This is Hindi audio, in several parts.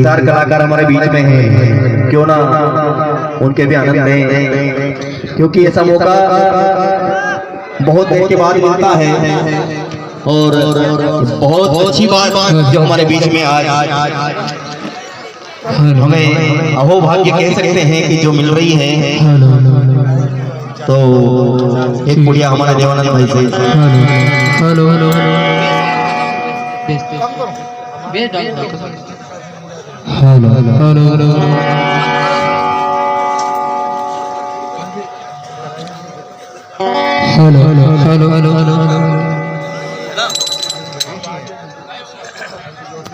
स्टार कलाकार हमारे बीच में हैं, क्यों ना उनके भी आनंद लें, क्योंकि ऐसा मौका बहुत देर के बाद मिलता है और बहुत अच्छी बात जो हमारे बीच में आज हमें अहोभाग्य कह सकते हैं कि जो मिल रही है। तो एक पुड़िया हमारे देवानंद भाई से। हेलो हेलो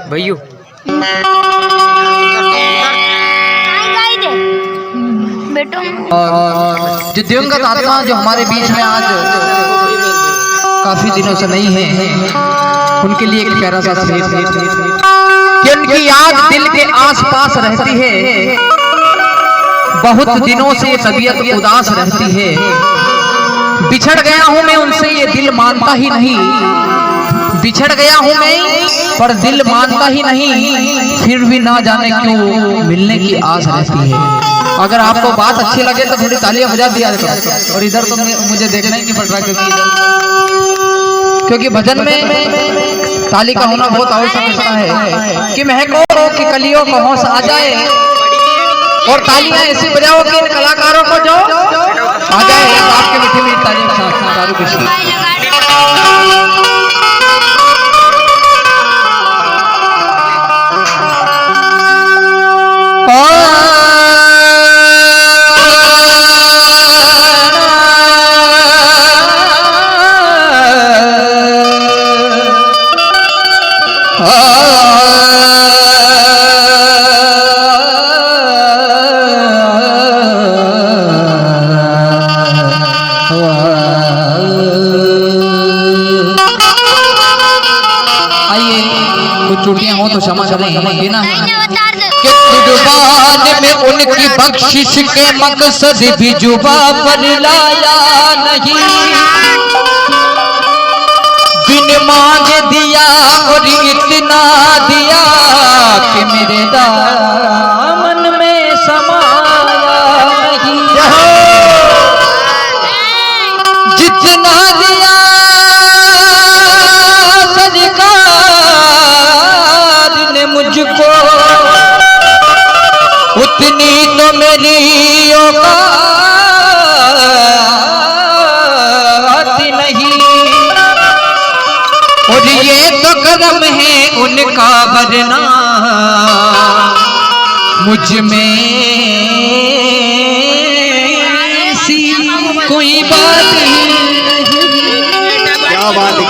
भैया जो दिवंगत आत्मा जो हमारे बीच में आज काफी दिनों से नहीं है, उनके लिए एक प्यारा सा शेर कि उनकी याद दिल के आसपास रहती है, बहुत दिनों से तबीयत उदास रहती है। बिछड़ गया हूं मैं उनसे ये दिल मानता ही नहीं, बिछड़ गया हूं मैं पर दिल मानता ही नहीं, फिर भी ना जाने क्यों मिलने की आस रहती है। अगर आपको बात अच्छी लगे तो थोड़ी तालियां बजा दिया करो। और इधर तो मुझे देखना ही नहीं पड़ रहा, क्योंकि भजन में ताली का होना बहुत आवश्यक होता है कि महको कि कलियों को होश आ जाए, और तालियां ऐसी बजाओ कि इन कलाकारों को जो आ जाए। आपके मीठी मीठी तालियां सारू कृष्ण। चोटियां हो तो क्षमा करें बिना कि जुबान में उनकी बख्शिश के मकसद भी जुबा पर लाया नहीं, बिन मांग दिया और इतना दिया कि मेरे दामन में समाया नहीं। जितना दिया मुझको उतनी तो मेरी औकात नहीं, और ये तो करम है उनका वरना मुझ में सी कोई बात नहीं। क्या बात है,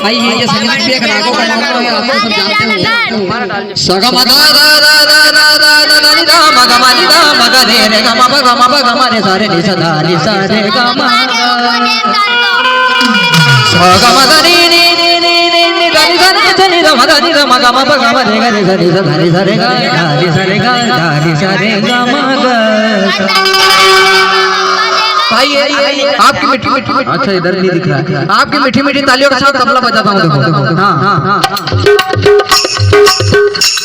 आइए ये संगीत पे एक रागों का नाम है, आपको सब जानते हो। सगमगा रा रा रा रा रा रा रा रा मगा नी रा मगा रे रे गा मा गा मा रे सा रे नि सा धा नि सा रे गा मा सगमगा नी नी नी नी नी नी धा नि सा नी धा मगा नी रा मगा मा गा मा रे गा रे सा नि सा धा नि सा रे गा धा नि सा रे गा धा नि सा रे गा मा गा। आपकी मीठी मीठी, अच्छा इधर नहीं दिख रहा है, आपकी मीठी मीठी तालियों के साथ तबला बजाता हूँ। देखो हाँ,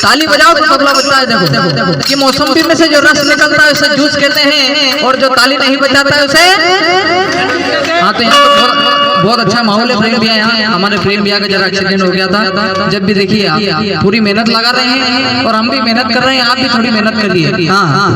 ताली बजाओ तो तबला बजता है। देखो कि मौसम्बी में से जो रस निकलता है उसे जूस कहते हैं, और जो ताली नहीं बजाता है उसे हाँ। तो यहाँ तो बहुत अच्छा माहौल है। प्रेम भैया यहाँ, हमारे प्रेम भैया का जरा एक्सीडेंट हो गया था। जब भी देखिए आप पूरी मेहनत लगा रहे हैं और हम भी मेहनत कर रहे हैं, आप भी थोड़ी मेहनत करिए। हाँ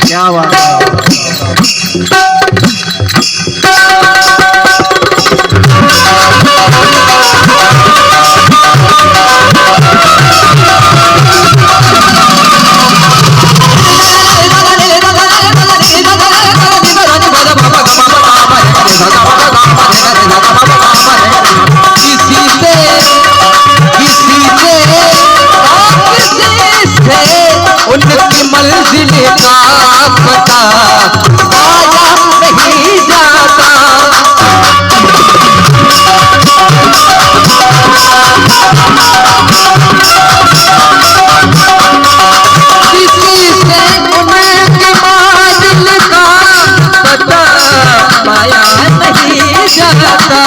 क्या बात है। जाता।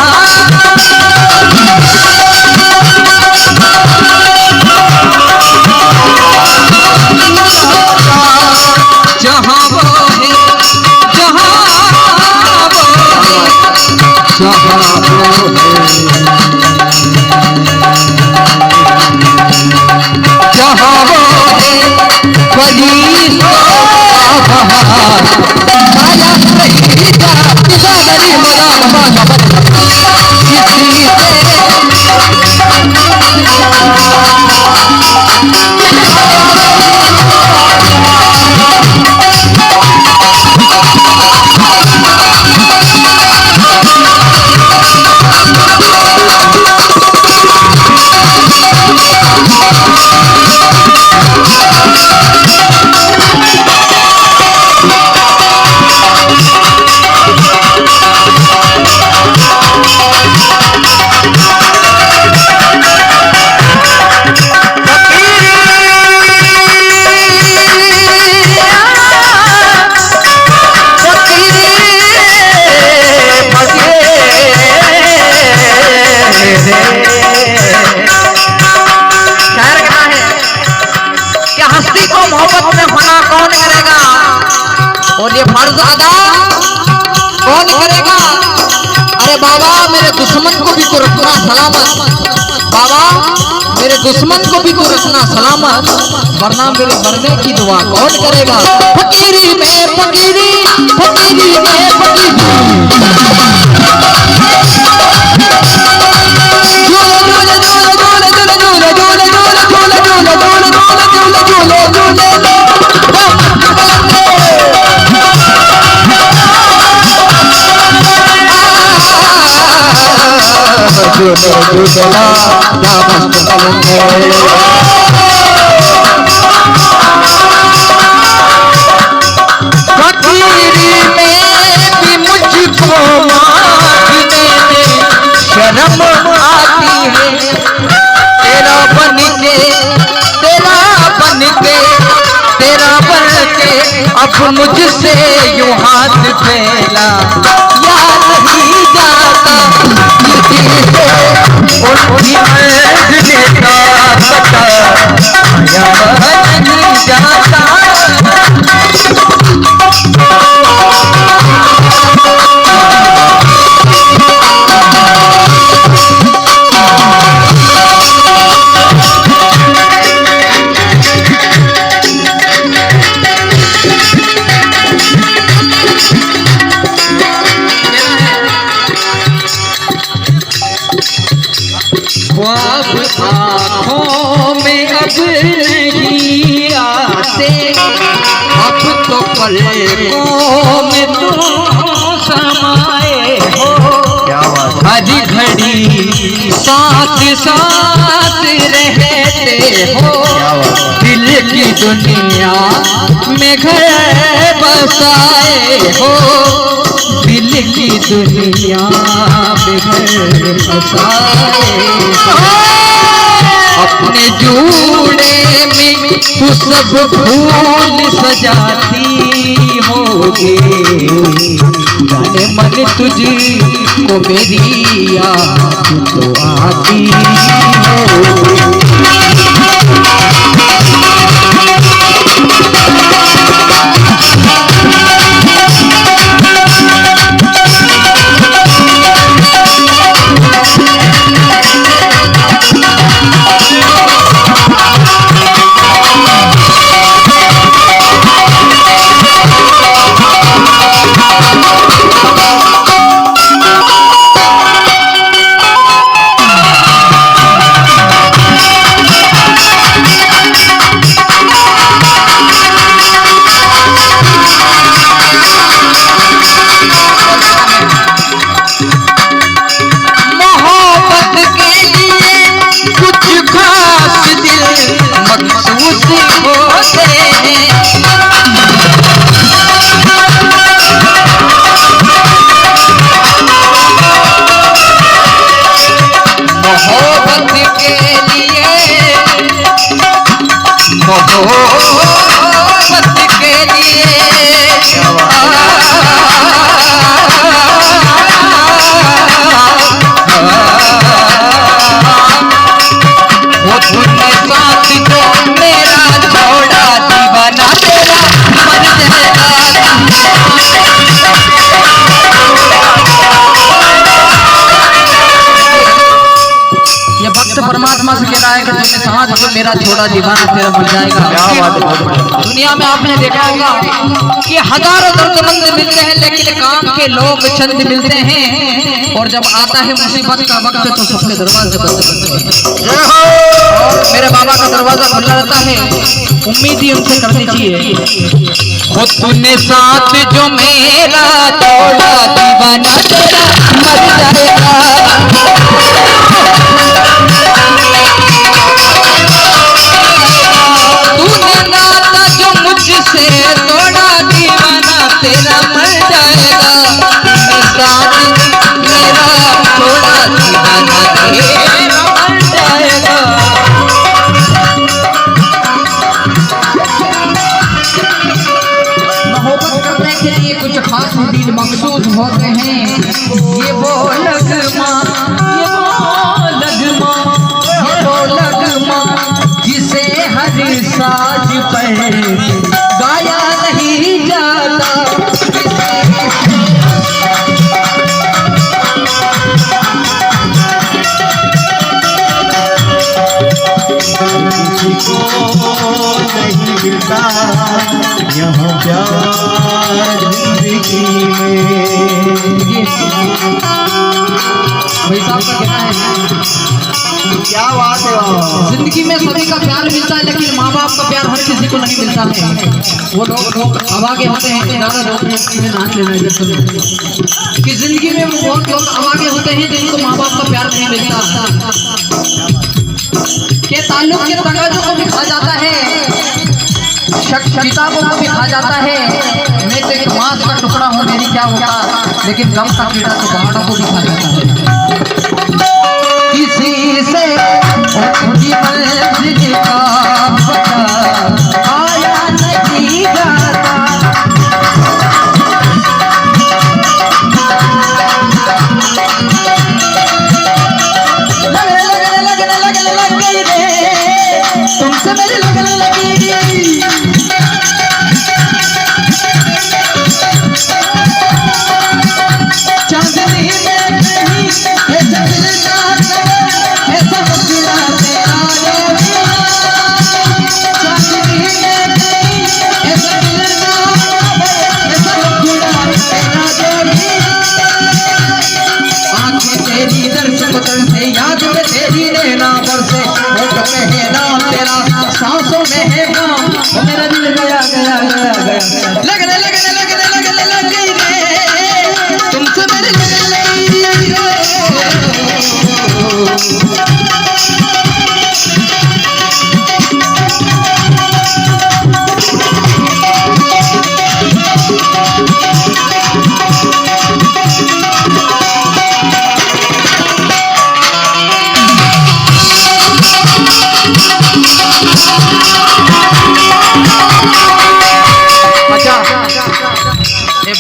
जहाँ वो है, जहाँ वो है, जहाँ वो है, जहाँ वो है, फरीशों का बहार, माया नहीं जाती सागरी मदान बागवत, किसी मोहब्बत में फना कौन करेगा और ये फर्ज अदा कौन करेगा। अरे बाबा मेरे दुश्मन को भी तो रखना सलामत, बाबा मेरे दुश्मन को भी तो रखना सलामत, वरना मेरे मरने की दुआ कौन करेगा। फकीरी में फकीरी, फकीरी में फकीरी, फकीरी में भी मुझको मांगने में शर्म आती है। तेरा बन के, तेरा बन के, तेरा बन के अब मुझसे यूं हाथ फैला याद नहीं जाता। उनकी मंजिल का पता याद नहीं जाता। ख्वाब आँखों में अब नहीं आते, अब तो पलकों में तुम समाए हो। हर घड़ी साथ साथ रहते हो, दिल की दुनिया में घर बसाए हो, दिल की दुनिया में घर बसाए हो। अपने जूड़े में तू सब फूल सजाती होगी, जाने मन तुझी को मेरी याद तो आती होगी। थोड़ा दीवाना तेरा मिल जाएगा। दुनिया में आपने देखा होगा कि हजारों दर्दमंद मिलते हैं लेकिन काम के लोग चंद मिलते हैं, और जब आता है मुसीबत का वक्त तो सबके दरवाजे बंद करते हैं। और मेरे बाबा का दरवाजा खुला रहता है, उम्मीद ही उनसे करनी चाहिए। वो तूने साथ जो मेरा तोड़ा दीवाना तेरा मर जाएगा। तूने नाता जो मुझसे तोड़ा दीवाना तेरा मर जाएगा। तूने साथ मेरा तोड़ा दीवाना तेरा मर जाएगा। कुछ खास दिन मखसूस होते हैं, ये वो लगमा, ये वो लगमा जिसे हर साज पर गाया नहीं जाता। किसी को नहीं मिलता यहाँ प्यार जिंदगी में। भाई साहब का कहना है, क्या बात है। जिंदगी में सभी का प्यार मिलता है लेकिन माँ बाप का प्यार हर किसी को नहीं मिलता है। वो लोग अभागे होते हैं कि ज्यादा लोग नाच लेना कि जिंदगी में वो बहुत लोग अभागे होते हैं जिनको माँ बाप का प्यार नहीं मिलता, के ताल्लुक के तगाजों को भी खा जाता है, किताबों को भी खा जाता है। मैं तो एक मांस का टुकड़ा हूँ, मेरी क्या होगा, लेकिन गम का कीड़ा तो पहाड़ों को भी खा जाता है। किसी से मंजिल का पता आया नहीं जाता। लग गई रे तुमसे मेरी लगन लगी। चांदनी में कहीं ऐसा मिलना ऐसा मुस्कुरा के आ जाओ। चांदनी में कहीं ऐसा मिलना ऐसा मुस्कुरा के आ जाओ। आंखें तेरी दर्श बदल से याद में तेरी नैना बरसे, होठ में है नाम तेरा सांसों में है नाम, मेरा दिल गया गया गया गया। लगने लगने लगने लगने लग गई रे तुमसे मेरी लगन लगी।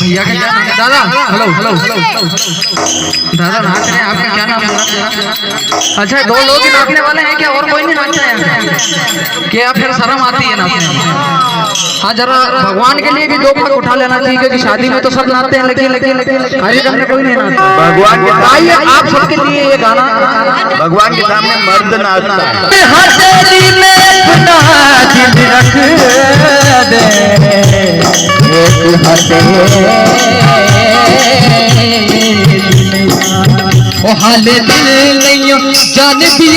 भैया का क्या नाम है? दादा हेलो हेलो हेलो दादा नाच रहे हैं, आपका क्या नाम है? अच्छा, दो लोग नाचने वाले हैं क्या, और कोई नहीं नाचता है क्या? फिर शर्म आती है नाचने में। हाँ, जरा भगवान के लिए भी दो पग उठा लेना चाहिए, क्योंकि शादी में तो सब नाचते हैं लेकिन कार्यक्रम में कोई नहीं नाचता। भगवान के आइए आप सबके लिए ये गाना, भगवान के सामने मर्द नाचता है। ओ हाले दिल नहीं जान भी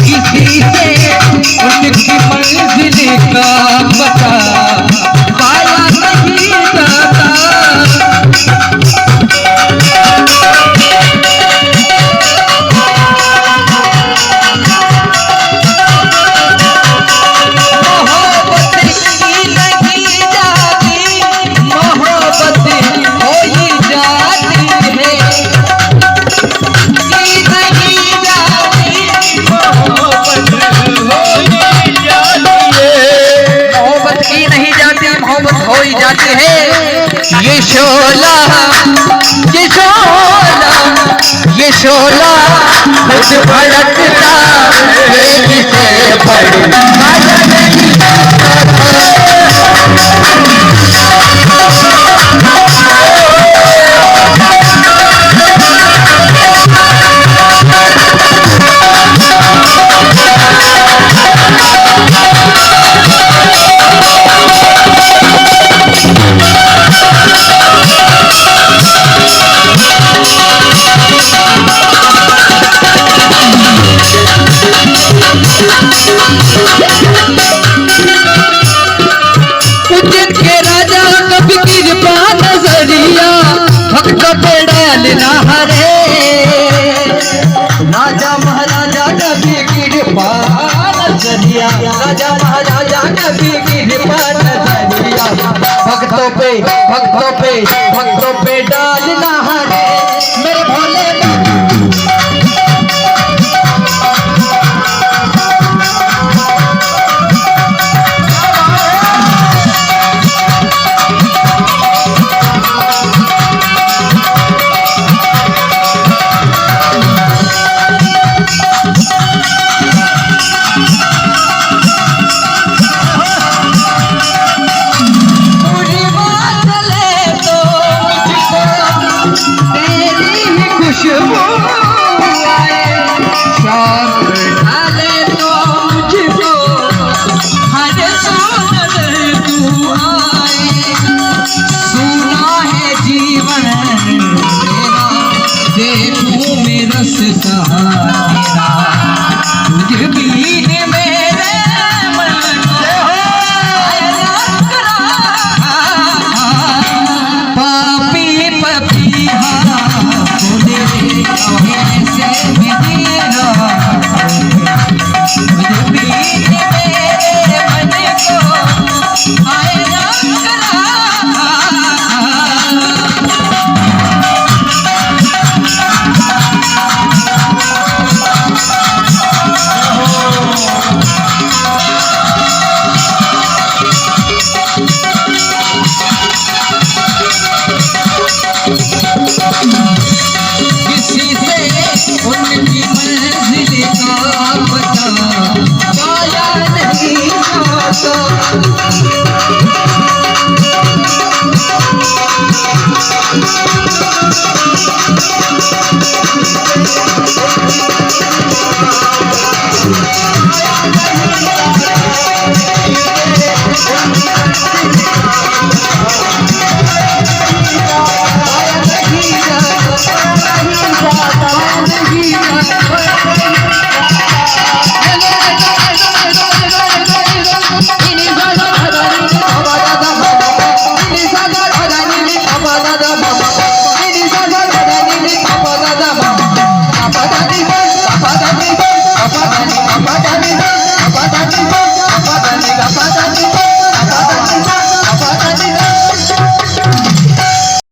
किसी से की नहीं जाती, मोहब्बत हो ही जाती है। ये शोला ये शोला ये शोला खुद भड़कता किसे पड़ी उज्जैन के राजा कभी कृपा नजरिया भक्त पे डालना हरे। राजा महाराजा कभी कृपा नजरिया, राजा महाराजा कभी कृपा नजरिया भक्तों पे भक्तों पे भक्तों